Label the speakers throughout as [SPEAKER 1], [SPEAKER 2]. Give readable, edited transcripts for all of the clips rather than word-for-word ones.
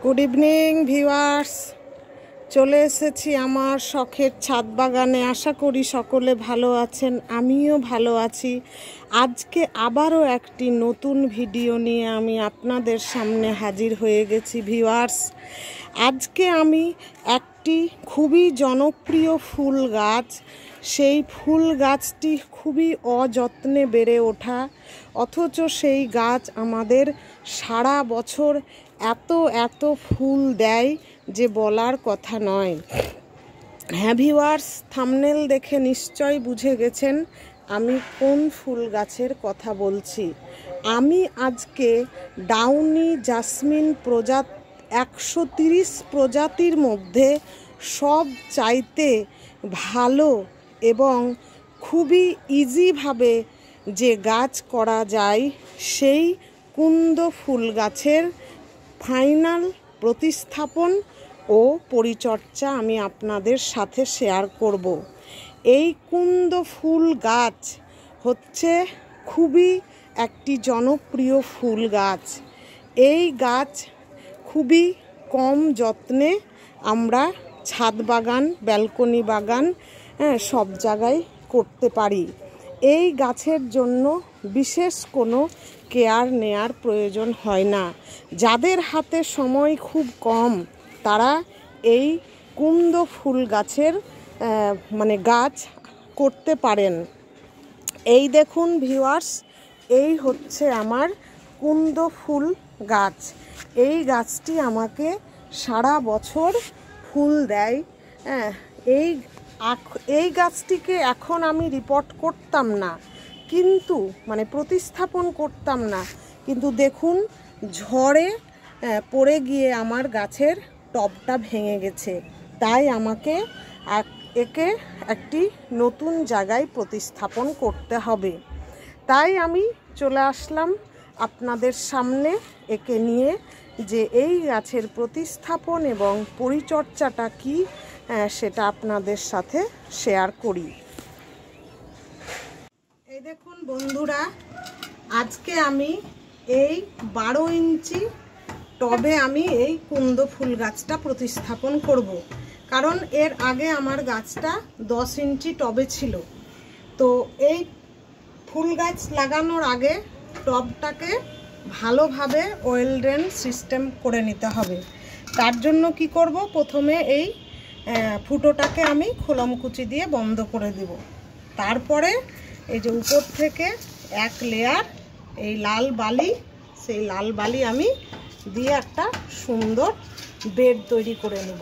[SPEAKER 1] Good evening viewers, চলে এসেছি আমার শখের ছাদ বাগানে। আশা করি সকলে ভালো আছেন, আমিও ভালো আছি। আজকে আবারও একটি নতুন ভিডিও নিয়ে আমি আপনাদের সামনে হাজির হয়ে গেছি ভিউয়ার্স। আজকে আমি একটি খুবই জনপ্রিয় ফুল গাছ, সেই ফুল গাছটি খুবই অযত্নে বেড়ে ওঠা, অথচ সেই গাছ আমাদের সারা বছর এত ফুল দেয় যে বলার কথা নয়। হ্যাঁ ভিউয়ার্স, থাম্বনেল দেখে নিশ্চয় বুঝে গেছেন আমি কোন ফুল গাছের কথা বলছি। আমি আজকে ডাউনি জাসমিন 130 প্রজাতির মধ্যে সব চাইতে ভালো এবং খুবই ইজিভাবে যে গাছ করা যায় সেই কুন্দ ফুল গাছের ফাইনাল প্রতিস্থাপন ও পরিচর্যা আমি আপনাদের সাথে শেয়ার করব। এই কুন্দ ফুল গাছ হচ্ছে খুবই একটি জনপ্রিয় ফুল গাছ। এই গাছ খুবই কম যত্নে আমরা ছাদ বাগান, ব্যালকনি বাগান সব জায়গায় করতে পারি। এই গাছের জন্য বিশেষ কোনো কেয়ার নেয়ার প্রয়োজন হয় না। যাদের হাতে সময় খুব কম তারা এই কুন্দ ফুল গাছের গাছ করতে পারেন। এই দেখুন ভিউয়ার্স, এই হচ্ছে আমার কুন্দ ফুল গাছ। এই গাছটি আমাকে সারা বছর ফুল দেয়। এই গাছটিকে এখন আমি রিপোর্ট করতাম না, কিন্তু প্রতিস্থাপন করতাম না, কিন্তু দেখুন ঝড়ে পড়ে গিয়ে আমার গাছের টবটা ভেঙে গেছে। তাই আমাকে একে একটি নতুন জায়গায় প্রতিস্থাপন করতে হবে। তাই আমি চলে আসলাম আপনাদের সামনে একে নিয়ে, যে এই গাছের প্রতিস্থাপন এবং পরিচর্যাটা কি সেটা আপনাদের সাথে শেয়ার করি। এই দেখুন বন্ধুরা, আজকে আমি এই 12 ইঞ্চি টবে আমি এই কুন্দ ফুল গাছটা প্রতিস্থাপন করব। কারণ এর আগে আমার গাছটা 10 ইঞ্চি টবে ছিল। তো এই ফুল গাছ লাগানোর আগে টবটাকে ভালোভাবে ওয়েল ড্রেন সিস্টেম করে নিতে হবে। তার জন্য কি করব, প্রথমে এই ফুটোটাকে আমি খোলমকুচি দিয়ে বন্ধ করে দেব। তারপরে এই যে উপর থেকে এক লেয়ার এই লাল বালি, সেই লাল বালি আমি দিয়ে একটা সুন্দর বেড তৈরি করে নেব।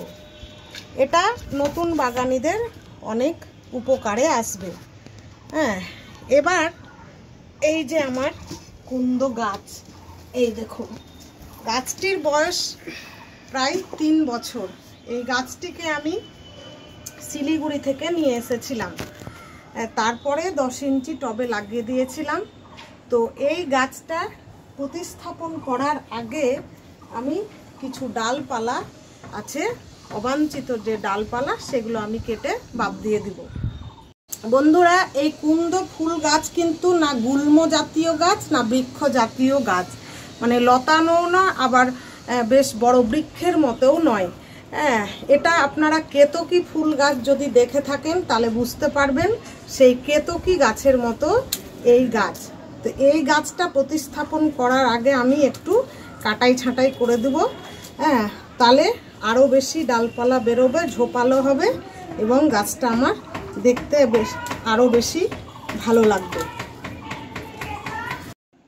[SPEAKER 1] এটা নতুন বাগানীদের অনেক উপকারে আসবে। এবার এই যে আমার কুন্দ গাছ, এই দেখুন গাছটির বয়স প্রায় 3 বছর। এই গাছটিকে আমি শিলিগুড়ি থেকে নিয়ে এসেছিলাম, তারপরে 10 ইঞ্চি টবে লাগিয়ে দিয়েছিলাম। তো এই গাছটা প্রতিস্থাপন করার আগে আমি কিছু ডালপালা আছে, অবাঞ্ছিত যে ডালপালা, সেগুলো আমি কেটে বাদ দিয়ে দিব। বন্ধুরা, এই কুন্দ ফুল গাছ কিন্তু না গুল্ম জাতীয় গাছ না বৃক্ষ জাতীয় গাছ, লতানো না, আবার বেশ বড় বৃক্ষের মতোও নয়। এটা আপনারা কেতকী ফুল গাছ যদি দেখে থাকেন তাহলে বুঝতে পারবেন, সেই কেতকী গাছের মতো এই গাছ। তো এই গাছটা প্রতিস্থাপন করার আগে আমি একটু কাটাই ছাঁটাই করে দেব। তাহলে আরও বেশি ডালপালা বেরোবে, ঝোপালো হবে এবং গাছটা আমার দেখতে আরও বেশি ভালো লাগবে।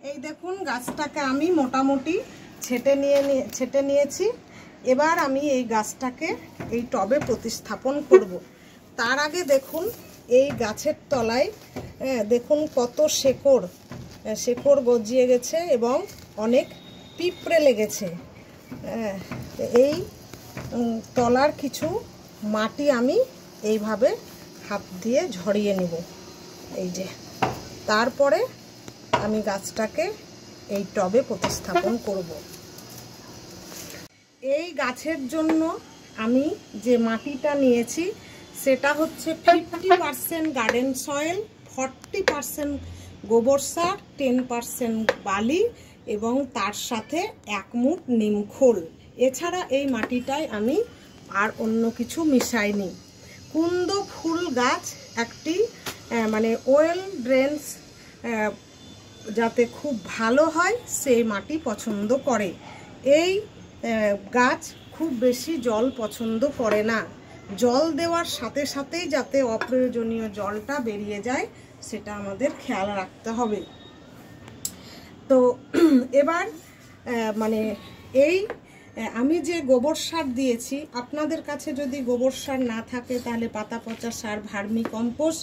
[SPEAKER 1] এই দেখুন গাছটাকে আমি মোটামুটি ছেটে নিয়েছি। এবার আমি এই গাছটাকে এই টবে প্রতিস্থাপন করব। তার আগে দেখুন এই গাছের তলায় দেখুন কত শেকড় গজিয়ে গেছে এবং অনেক পিঁপড়ে লেগেছে। এই তলার কিছু মাটি আমি এইভাবে হাত দিয়ে ঝরিয়ে নেব, এই যে। তারপরে আমি গাছটাকে এই টবে প্রতিস্থাপন করব। এই গাছের জন্য আমি যে মাটিটা নিয়েছি সেটা হচ্ছে 50% গার্ডেন সয়েল, 40% গোবর সার, 10% বালি এবং তার সাথে 1 মুঠ নিমখোল। এছাড়া এই মাটিটায় আমি আর অন্য কিছু মিশাইনি। কুন্দ ফুল গাছ একটি মানে ওয়েল ড্রেন্স যাতে খুব ভালো হয় সেই মাটি পছন্দ করে। এই গাছ খুব বেশি জল পছন্দ করে না। জল দেওয়ার সাথে সাথেই যাতে অপ্রয়োজনীয় জলটা বেরিয়ে যায় সেটা আমাদের খেয়াল রাখতে হবে। তো এবার মানে এই আমি যে গোবর সার দিয়েছি, আপনাদের কাছে যদি গোবর সার না থাকে তাহলে পাতা পচা সার, ভার্মি কম্পোস্ট,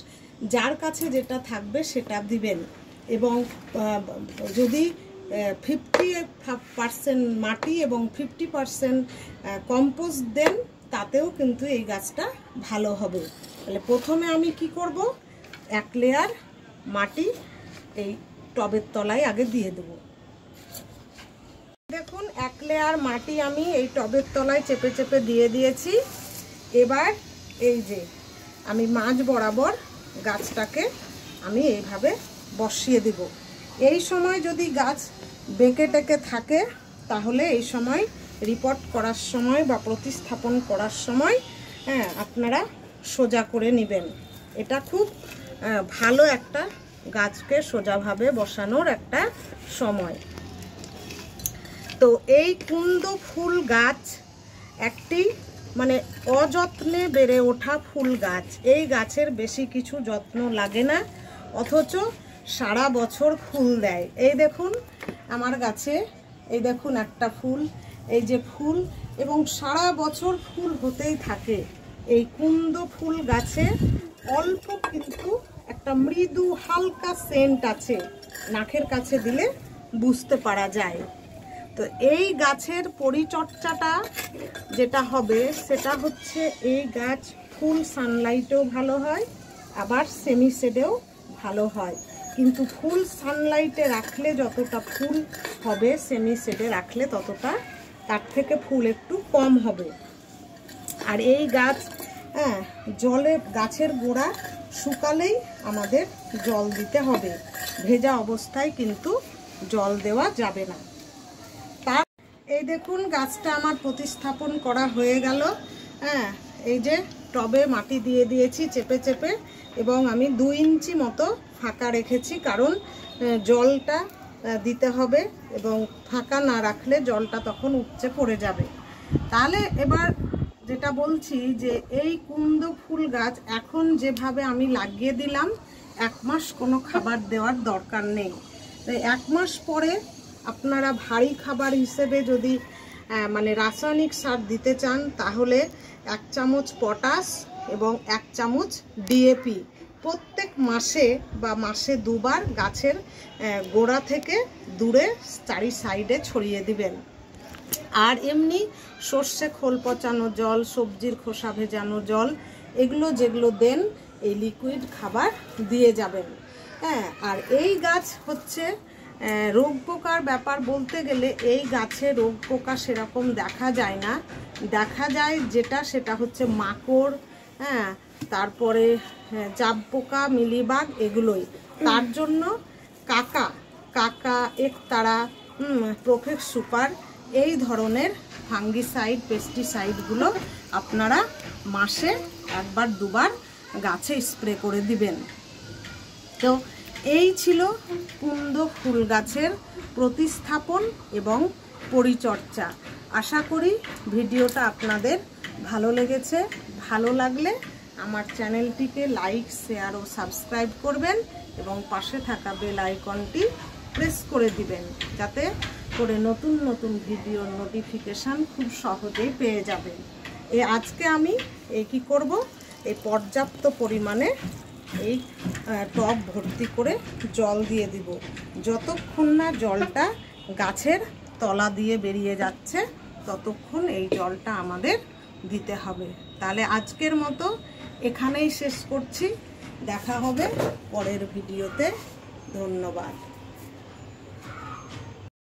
[SPEAKER 1] যার কাছে যেটা থাকবে সেটা দিবেন। এবং যদি 50% মাটি এবং 50% কম্পোস্ট দেন তাতেও কিন্তু এই গাছটা ভালো হবে। তাহলে প্রথমে আমি কি করব, 1 লেয়ার মাটি এই টবের তলায় আগে দিয়ে দেব। দেখুন 1 লেয়ার মাটি আমি এই টবের তলায় চেপে চেপে দিয়ে দিয়েছি। এবার এই যে আমি মাঝ বরাবর গাছটাকে আমি এইভাবে বসিয়ে দেব। এই সময় যদি গাছ বেঁকে টেকে থাকে তাহলে এই সময় রিপোর্ট করার সময় বা প্রতিস্থাপন করার সময় আপনারা সোজা করে নেবেন। এটা খুব ভালো একটা গাছকে সোজাভাবে বসানোর একটা সময়। তো এই কুন্দ ফুল গাছ একটি মানে অযত্নে বেড়ে ওঠা ফুল গাছ। এই গাছের বেশি কিছু যত্ন লাগে না, অথচ সারা বছর ফুল দেয়। এই দেখুন আমার গাছে, এই দেখুন একটা ফুল, এই যে ফুল, এবং সারা বছর ফুল হতেই থাকে। এই কুন্দ ফুল গাছে অল্প কিন্তু একটা মৃদু হালকা সেন্ট আছে, নাকের কাছে দিলে বুঝতে পারা যায়। তো এই গাছের পরিচর্যাটা যেটা হবে সেটা হচ্ছে এই গাছ ফুল সানলাইটেও ভালো হয়, আবার সেমি শেডেও ভালো হয়। কিন্তু ফুল সানলাইটে রাখলে যতটা ফুল হবে সেমি শেডে রাখলে ততটা তার থেকে ফুল একটু কম হবে। আর এই গাছ জলে গাছের গোড়া শুকালেই আমাদের জল দিতে হবে, ভেজা অবস্থায় কিন্তু জল দেওয়া যাবে না। তার এই দেখুন গাছটা আমার প্রতিস্থাপন করা হয়ে গেল। এই যে টবে মাটি দিয়ে দিয়েছি চেপে চেপে, এবং আমি 2 ইঞ্চি মতো ফাঁকা রেখেছি, কারণ জলটা দিতে হবে এবং ফাঁকা না রাখলে জলটা তখন উপচে পড়ে যাবে। তাহলে এবার যেটা বলছি যে এই কুন্দ ফুল গাছ এখন যেভাবে আমি লাগিয়ে দিলাম, 1 মাস কোনো খাবার দেওয়ার দরকার নেই। তাই 1 মাস পরে আপনারা ভারী খাবার হিসেবে যদি মানে রাসায়নিক সার দিতে চান তাহলে 1 চামচ পটাশ এবং 1 চামচ ডিএপি প্রত্যেক মাসে বা মাসে 2 বার গাছের গোড়া থেকে দূরে 4 সাইডে ছড়িয়ে দিবেন। আর এমনি সর্ষে খোল পচানো জল, সবজির খোসা ভেজানো জল, এগুলো যেগুলো দেন এই লিকুইড খাবার দিয়ে যাবেন। আর এই গাছ হচ্ছে রোগ পোকার ব্যাপার বলতে গেলে এই গাছে রোগ পোকা সেরকম দেখা যায় না। দেখা যায় যেটা সেটা হচ্ছে মাকড়, তারপরে জাব পোকা, মিলিবাগ, এগুলোই। তার জন্য কাকা, একতারা, প্রোফেক্স সুপার এই ধরনের ফাঙ্গিসাইড, পেস্টিসাইডগুলো আপনারা মাসে 1 বার 2 বার গাছে স্প্রে করে দিবেন। তো এই ছিল কুন্দ ফুল গাছের প্রতিস্থাপন এবং পরিচর্যা। আশা করি ভিডিওটা আপনাদের ভালো লেগেছে। ভালো লাগলে আমার চ্যানেলটিকে লাইক, শেয়ার ও সাবস্ক্রাইব করবেন এবং পাশে থাকা বেল আইকনটি প্রেস করে দিবেন, যাতে করে নতুন নতুন ভিডিওর নোটিফিকেশান খুব সহজেই পেয়ে যাবেন। আজকে আমি কি করব, এই পর্যাপ্ত পরিমাণে এই টব ভর্তি করে জল দিয়ে দিব। যতক্ষণ না জলটা গাছের তলা দিয়ে বেরিয়ে যাচ্ছে ততক্ষণ এই জলটা আমাদের দিতে হবে। তাহলে আজকের মতো এখানেই শেষ করছি। দেখা হবে পরের ভিডিওতে। ধন্যবাদ।